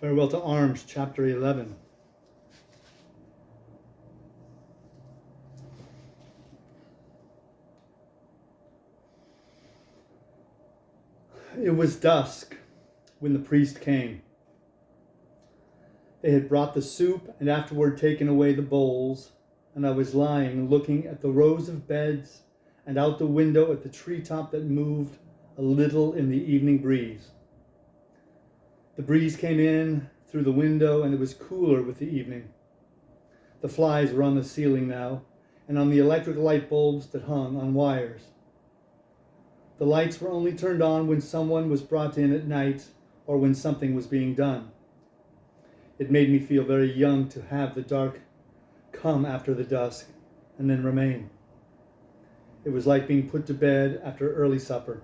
Farewell to Arms, chapter 11. It was dusk when the priest came. They had brought the soup and afterward taken away the bowls, and I was lying looking at the rows of beds and out the window at the treetop that moved a little in the evening breeze. The breeze came in through the window, and it was cooler with the evening. The flies were on the ceiling now, and on the electric light bulbs that hung on wires. The lights were only turned on when someone was brought in at night or when something was being done. It made me feel very young to have the dark come after the dusk and then remain. It was like being put to bed after early supper.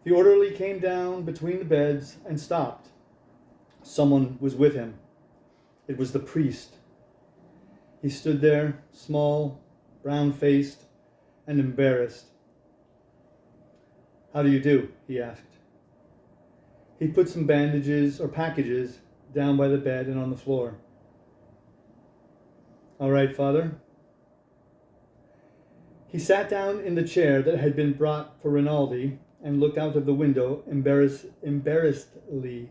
The orderly came down between the beds and stopped. Someone was with him. It was the priest. He stood there, small, brown-faced, and embarrassed. "How do you do?" he asked. He put some bandages or packages down by the bed and on the floor. "All right, Father." He sat down in the chair that had been brought for Rinaldi and looked out of the window embarrassedly.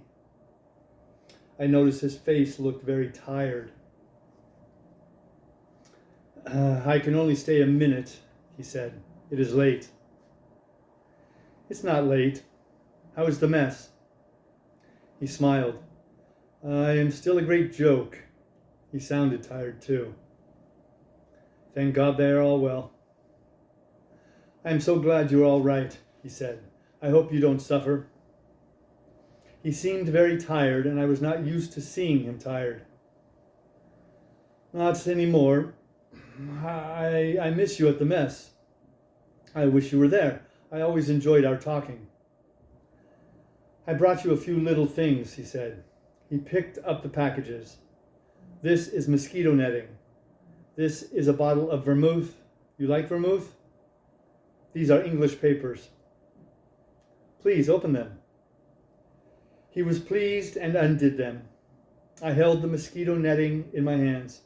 I noticed his face looked very tired. "I can only stay a minute," he said. "It is late." "It's not late. How is the mess?" He smiled. "I am still a great joke." He sounded tired too. "Thank God they are all well." "I am so glad you are all right," he said. "I hope you don't suffer." He seemed very tired, and I was not used to seeing him tired. "Not anymore. I miss you at the mess. I wish you were there. I always enjoyed our talking." "I brought you a few little things," he said. He picked up the packages. "This is mosquito netting. This is a bottle of vermouth. You like vermouth? These are English papers. Please open them." He was pleased and undid them. I held the mosquito netting in my hands.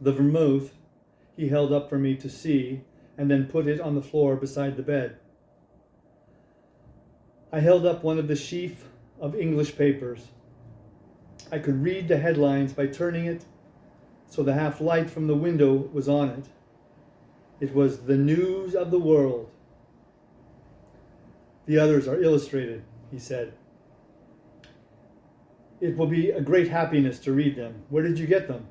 The vermouth he held up for me to see, and then put it on the floor beside the bed. I held up one of the sheaf of English papers. I could read the headlines by turning it, so the half light from the window was on it. It was the news of the world. "The others are illustrated," he said. "It will be a great happiness to read them. Where did you get them?"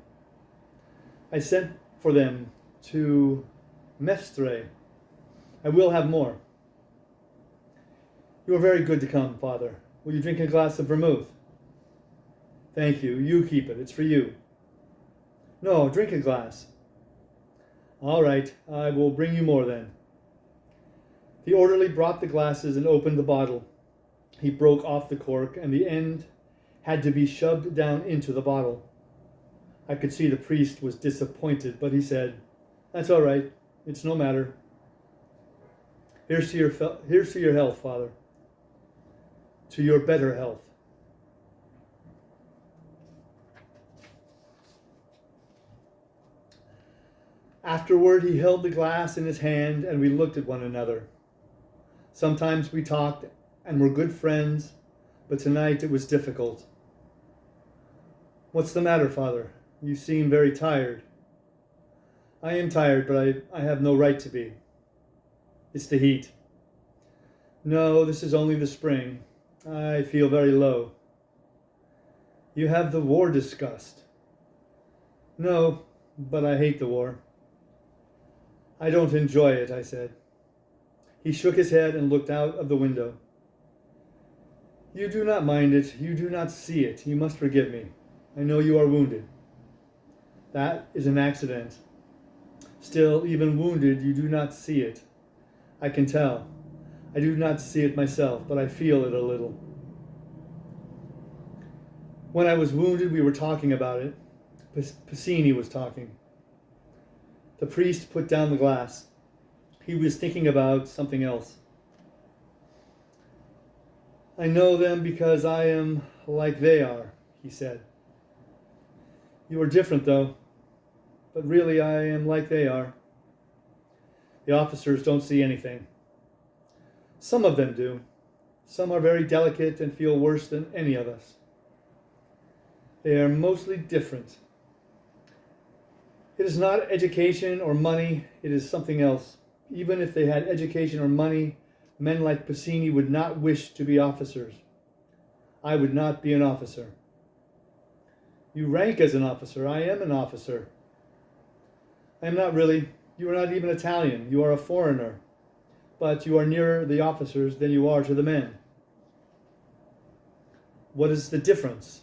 "I sent for them to Mestre. I will have more." "You are very good to come, Father. Will you drink a glass of vermouth?" "Thank you. You keep it. It's for you." "No, drink a glass." "All right. I will bring you more then." The orderly brought the glasses and opened the bottle. He broke off the cork, and the end had to be shoved down into the bottle. I could see the priest was disappointed, but he said, "That's all right. It's no matter. Here's to your health, Father. To your better health." Afterward, he held the glass in his hand, and we looked at one another. Sometimes we talked and were good friends, but tonight it was difficult. "What's the matter, Father? You seem very tired." "I am tired, but I have no right to be." "It's the heat." "No, this is only the spring. I feel very low." "You have the war disgust." "No, but I hate the war." "I don't enjoy it," I said. He shook his head and looked out of the window. "You do not mind it. You do not see it. You must forgive me. I know you are wounded." "That is an accident. Still, even wounded, you do not see it. I can tell. I do not see it myself, but I feel it a little. When I was wounded, we were talking about it. Piscini was talking." The priest put down the glass. He was thinking about something else. I know them because I am like they are, he said. You are different, though, but really I am like they are. The officers don't see anything. Some of them do. Some are very delicate and feel worse than any of us. They are mostly different. It is not education or money, it is something else. Even if they had education or money, men like Pacini would not wish to be officers. I would not be an officer. You rank as an officer. I am an officer. I am not really. You are not even Italian. You are a foreigner. But you are nearer the officers than you are to the men. What is the difference?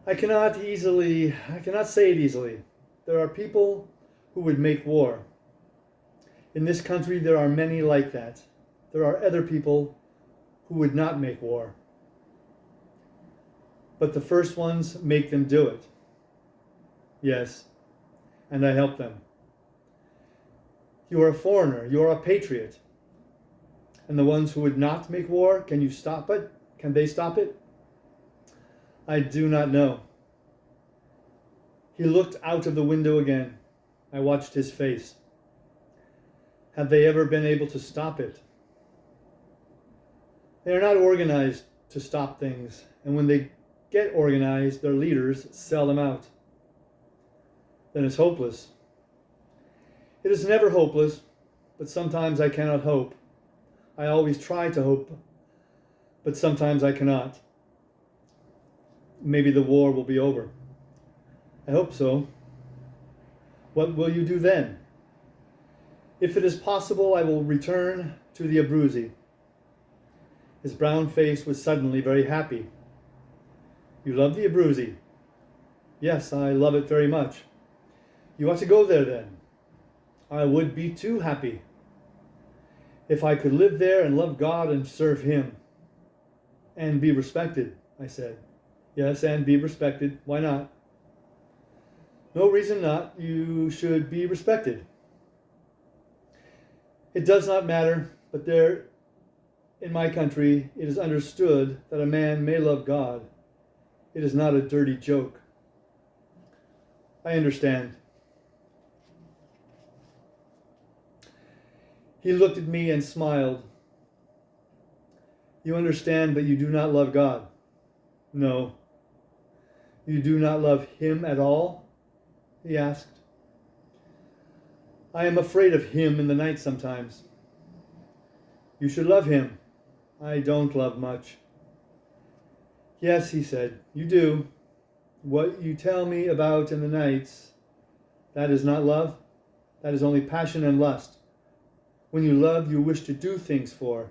I cannot say it easily. There are people who would make war. In this country, there are many like that. There are other people who would not make war. But the first ones make them do it. Yes, and I help them. You are a foreigner. You are a patriot. And the ones who would not make war, can you stop it? Can they stop it? I do not know. He looked out of the window again. I watched his face. Have they ever been able to stop it? They are not organized to stop things, and when they get organized, their leaders sell them out. Then it's hopeless. It is never hopeless, but sometimes I cannot hope. I always try to hope, but sometimes I cannot. Maybe the war will be over. I hope so. What will you do then? If it is possible, I will return to the Abruzzi. His brown face was suddenly very happy. You love the Abruzzi? Yes, I love it very much. You ought to go there then. I would be too happy. If I could live there and love God and serve Him. And be respected, I said. Yes, and be respected. Why not? No reason not. You should be respected. It does not matter, but there, in my country, it is understood that a man may love God. It is not a dirty joke. I understand. He looked at me and smiled. You understand, but you do not love God. No. You do not love Him at all? He asked. I am afraid of Him in the night sometimes. You should love Him. I don't love much. Yes, he said, you do. What you tell me about in the nights, that is not love. That is only passion and lust. When you love, you wish to do things for.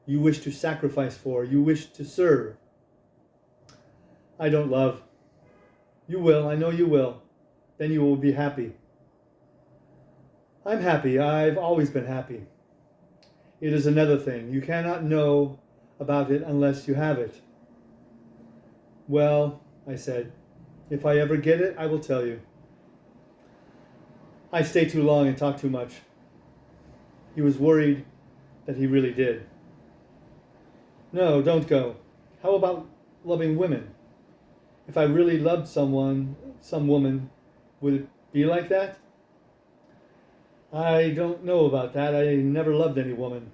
You wish to sacrifice for. You wish to serve. I don't love. You will. I know you will. Then you will be happy. I'm happy. I've always been happy. It is another thing. You cannot know about it unless you have it. Well, I said, if I ever get it, I will tell you. I stay too long and talk too much. He was worried that he really did. No, don't go. How about loving women? If I really loved some woman, would it be like that? I don't know about that. I never loved any woman.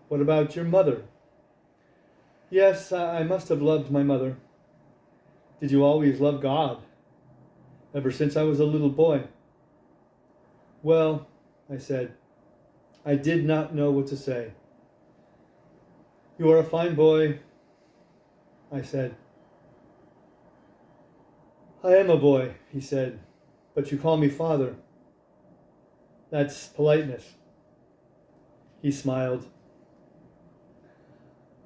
What about your mother? Yes, I must have loved my mother. Did you always love God? Ever since I was a little boy. Well, I said, I did not know what to say. You are a fine boy, I said. I am a boy, he said, but you call me father. That's politeness. He smiled.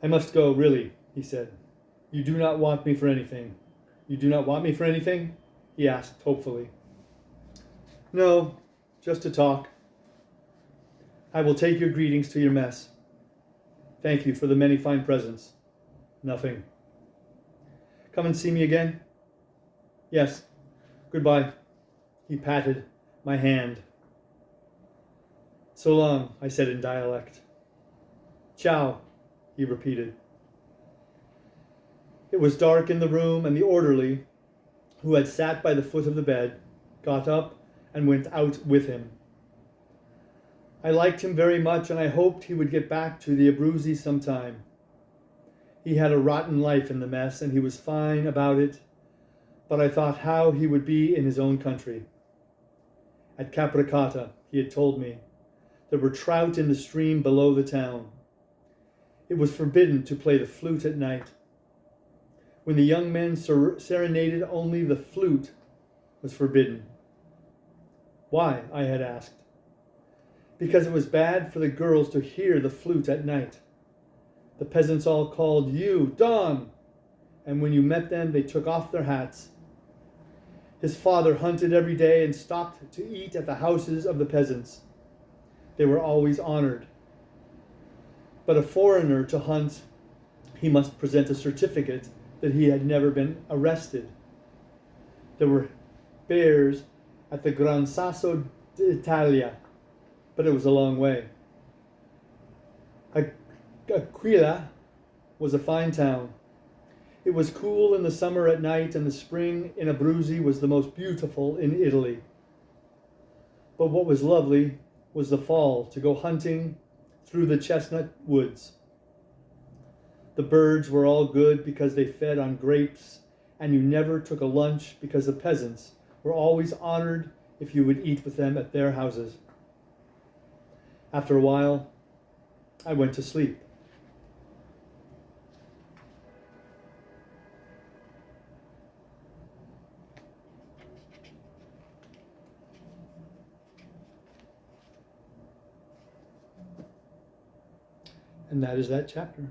I must go, really, he said. You do not want me for anything. You do not want me for anything? He asked, hopefully. No, just to talk. I will take your greetings to your mess. Thank you for the many fine presents. Nothing. Come and see me again? Yes. Goodbye. He patted my hand. So long, I said in dialect. Ciao, he repeated. It was dark in the room, and the orderly, who had sat by the foot of the bed, got up and went out with him. I liked him very much, and I hoped he would get back to the Abruzzi sometime. He had a rotten life in the mess, and he was fine about it, but I thought how he would be in his own country. At Capricata, he had told me, there were trout in the stream below the town. It was forbidden to play the flute at night. When the young men serenaded, only the flute was forbidden. Why? I had asked. Because it was bad for the girls to hear the flute at night. The peasants all called you, Don, and when you met them, they took off their hats. His father hunted every day and stopped to eat at the houses of the peasants. They were always honored. But a foreigner to hunt, he must present a certificate that he had never been arrested. There were bears at the Gran Sasso d'Italia, but it was a long way. Aquila was a fine town. It was cool in the summer at night, and the spring in Abruzzi was the most beautiful in Italy. But what was lovely was the fall, to go hunting through the chestnut woods. The birds were all good because they fed on grapes, and you never took a lunch because the peasants were always honored if you would eat with them at their houses. After a while, I went to sleep. And that is that chapter.